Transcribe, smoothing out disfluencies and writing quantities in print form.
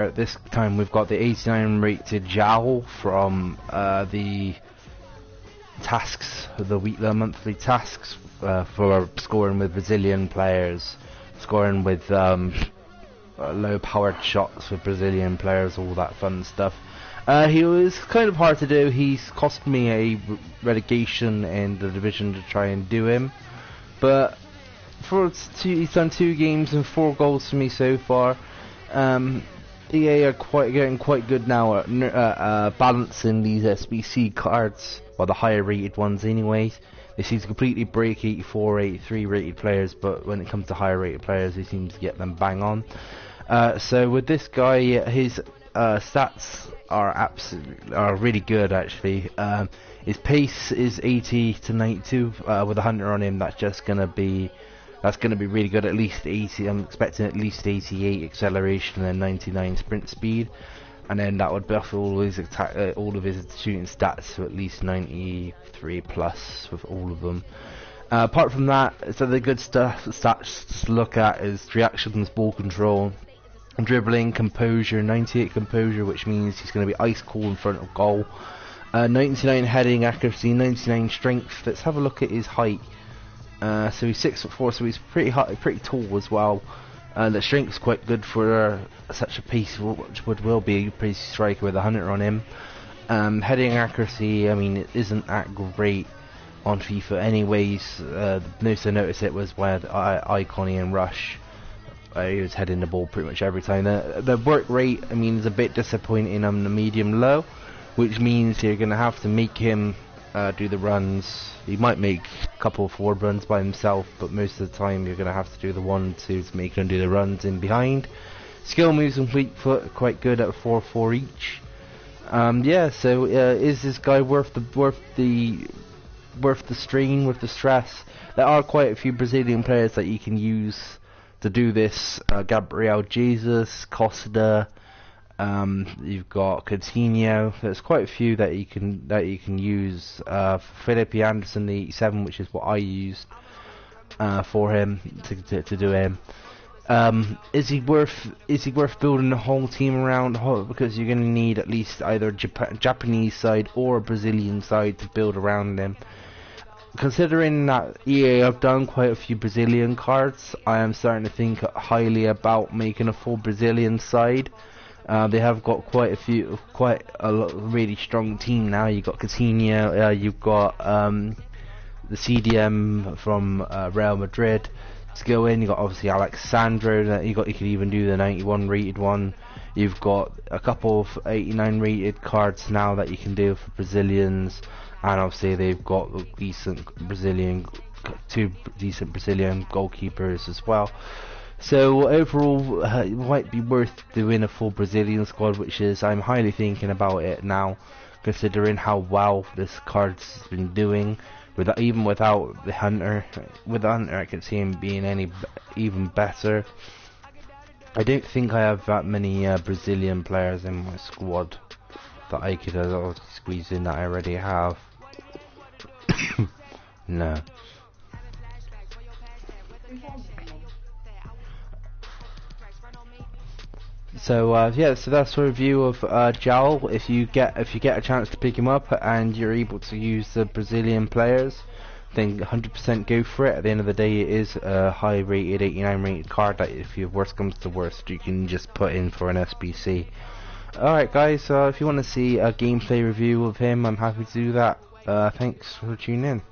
At this time we've got the 89 rated Jowl from the tasks, the monthly tasks for scoring with Brazilian players, scoring with low powered shots with Brazilian players, all that fun stuff. He was kind of hard to do. He's cost me a relegation in the division to try and do him, but he's done 2 games and 4 goals for me so far. EA are getting quite good now at balancing these SBC cards, or the higher rated ones anyways. They seem to completely break 84, 83 rated players, but when it comes to higher rated players, they seem to get them bang on. So with this guy, his stats are really good actually. His pace is 80 to 92 with a hunter on him. That's going to be really good. At least 80. I'm expecting at least 88 acceleration and 99 sprint speed, and then that would buff all of his shooting stats to at least 93 plus with all of them. Apart from that, so the good stats to look at is reactions, ball control, dribbling, composure, 98 composure, which means he's going to be ice cool in front of goal. 99 heading accuracy, 99 strength. Let's have a look at his height. So he's 6'4", so he's pretty tall as well. The strength's quite good for such a piece, which will be a pretty striker with a hunter on him. Heading accuracy, I mean, it isn't that great on FIFA anyways. Most I noticed it was when Iconi and Rush. He was heading the ball pretty much every time. The work rate, I mean, is a bit disappointing on the medium low, which means you're going to have to make him do the runs. He might make a couple of forward runs by himself, but most of the time you're going to have to do the 1-2 to make him do the runs in behind. Skill moves and fleet foot quite good at 4-4 each. Yeah, so is this guy worth the strain, worth the stress? There are quite a few Brazilian players that you can use to do this. Gabriel Jesus, Costa. You've got Coutinho. There's quite a few that you can use. Felipe Anderson, the 87, which is what I used for him to do him. Is he worth building the whole team around? Because you're going to need at least either a Japanese side or a Brazilian side to build around him. Considering that EA have done quite a few Brazilian cards, I am starting to think highly about making a full Brazilian side. They have got quite a really strong team now. You've got Coutinho, you've got the CDM from Real Madrid to go in. You've got obviously Alexandro. You can even do the 91 rated one. You've got a couple of 89 rated cards now that you can do for Brazilians, and obviously they've got two decent Brazilian goalkeepers as well. So overall, it might be worth doing a full Brazilian squad, which is, I'm highly thinking about it now, considering how well this card's been doing. Even without the hunter, with the hunter I could see him being even better. I don't think I have that many Brazilian players in my squad that I could squeeze in that I already have. No. So yeah, so that's a review of Jowl. If you get a chance to pick him up and you're able to use the Brazilian players, then 100% go for it. At the end of the day, it is a high rated 89 rated card that if your worst comes to worst, you can just put in for an SBC. Alright guys, if you want to see a gameplay review of him, I'm happy to do that. Thanks for tuning in.